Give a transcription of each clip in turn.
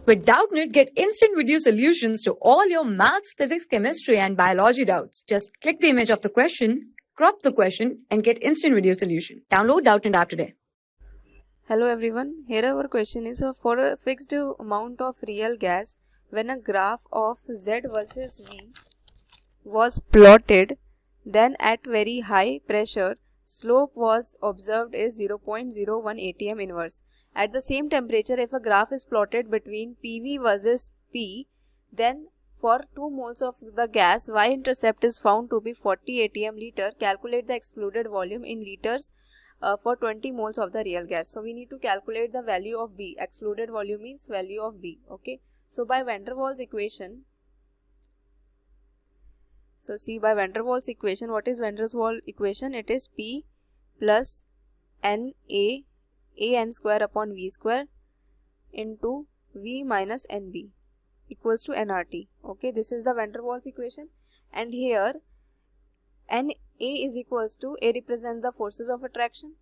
With Doubtnut, get instant video solutions to all your maths, physics, chemistry, and biology doubts. Just click the image of the question, crop the question, and get instant video solution. Download Doubtnut app today. Hello everyone, here our question is for a fixed amount of real gas, when a graph of Z versus V was plotted, then at very high pressure, slope was observed is 0.01 atm inverse. At the same temperature, if a graph is plotted between PV versus P, then for 2 moles of the gas, Y-intercept is found to be 40 atm liter. Calculate the excluded volume in liters for 20 moles of the real gas. So we need to calculate the value of B. Excluded volume means value of B. Okay. So by Van der Waals equation, by Van der Waals equation, what is Van der Waals equation? It is P plus N n square upon V square into V minus NB equals to nRT. Okay, this is the Van der Waals equation, and here Na is equals to, A represents the forces of attraction,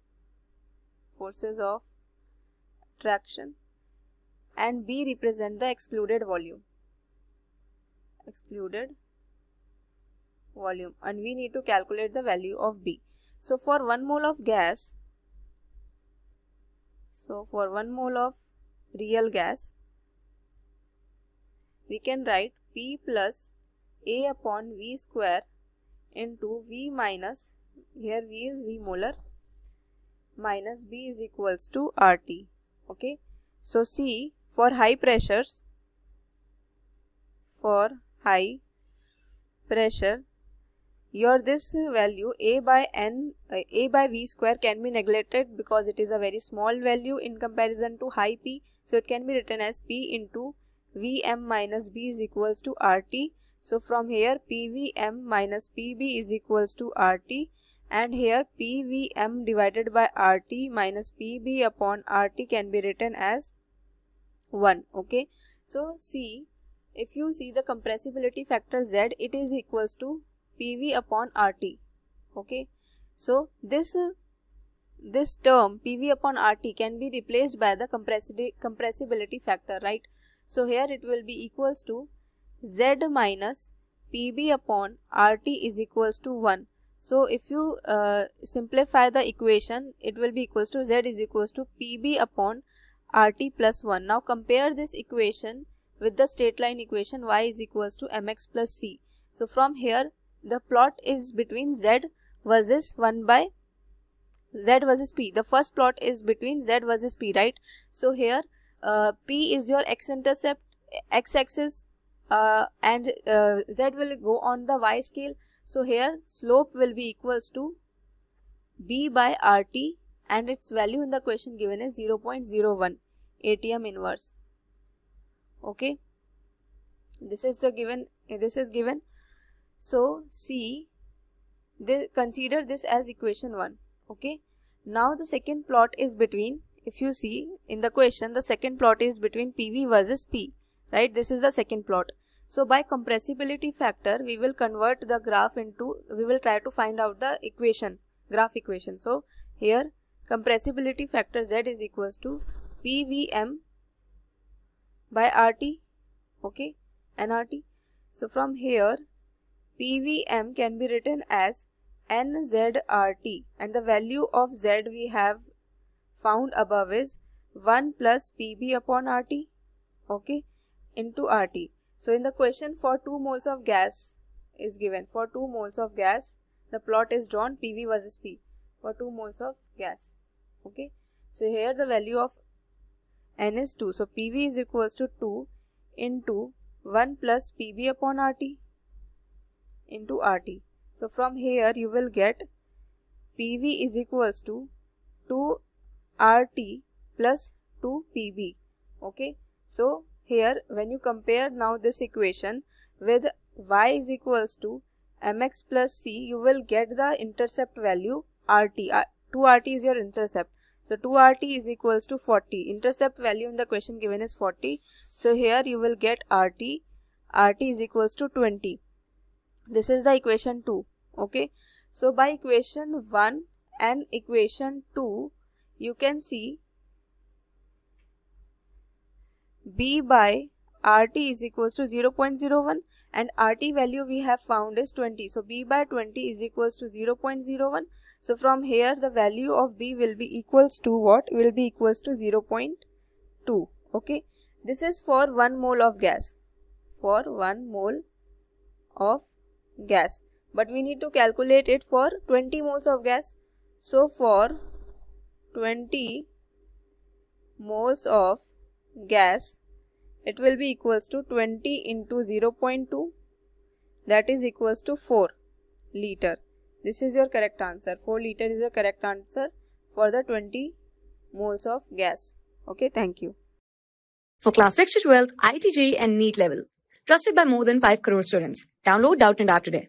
and B represent the excluded volume, and we need to calculate the value of B. So for 1 mole of gas, for 1 mole of real gas, we can write P plus A upon V square into V minus, here V is V molar, minus B is equals to RT. Okay. So see, for high pressures, your this value A by V square can be neglected because it is a very small value in comparison to high P. So it can be written as P into Vm minus B is equals to RT. So from here PVm minus PB is equals to RT, and here PVm divided by RT minus PB upon RT can be written as 1. Okay. So see, if you see the compressibility factor Z, it is equals to PV upon RT. Okay. So this term PV upon RT can be replaced by the compressibility factor, right? So here it will be equals to Z minus PB upon RT is equals to 1. So if you simplify the equation, it will be equals to Z is equals to PB upon RT plus 1. Now compare this equation with the straight line equation, Y is equals to mx plus c. So from here the plot is between Z versus P. The first plot is between Z versus P, right? So here P is your x-intercept, x-axis, and Z will go on the Y scale. So here slope will be equals to B by RT, and its value in the question given is 0.01 atm inverse. Okay, this is given. So see, consider this as equation 1. Okay, now the second plot is between, if you see in the question, the second plot is between PV versus P, right? This is the second plot. So by compressibility factor, we will convert the graph into, we will try to find out the graph equation. So here compressibility factor Z is equals to PVm by RT, okay, nRT. So from here PVm can be written as NZRT, and the value of Z we have found above is 1 plus PB upon RT, okay, into RT. So in the question, for 2 moles of gas is given. For 2 moles of gas, the plot is drawn PV versus P for 2 moles of gas. Okay. So here the value of N is 2. So PV is equals to 2 into 1 plus PB upon RT into RT. So from here you will get PV is equals to 2 RT plus 2 PB. Okay. So here when you compare now this equation with Y is equals to mx plus c, you will get the intercept value RT. 2RT is your intercept. So 2RT is equals to 40. Intercept value in the question given is 40. So here you will get RT. RT is equals to 20. This is the equation 2. Okay. So by equation 1 and equation 2, you can see B by RT is equals to 0.01 and RT value we have found is 20. So B by 20 is equals to 0.01. So from here the value of B will be equals to what? Will be equals to 0.2. Okay. This is for 1 mole of gas. For 1 mole of gas. But we need to calculate it for 20 moles of gas. So for 20 moles of gas, it will be equals to 20 into 0.2, that is equals to 4 liter. This is your correct answer. 4 liter is your correct answer for the 20 moles of gas. Okay, thank you. For class 6 to 12, IIT JEE and NEET level. Trusted by more than 5 crore students. Download Doubtnut App today.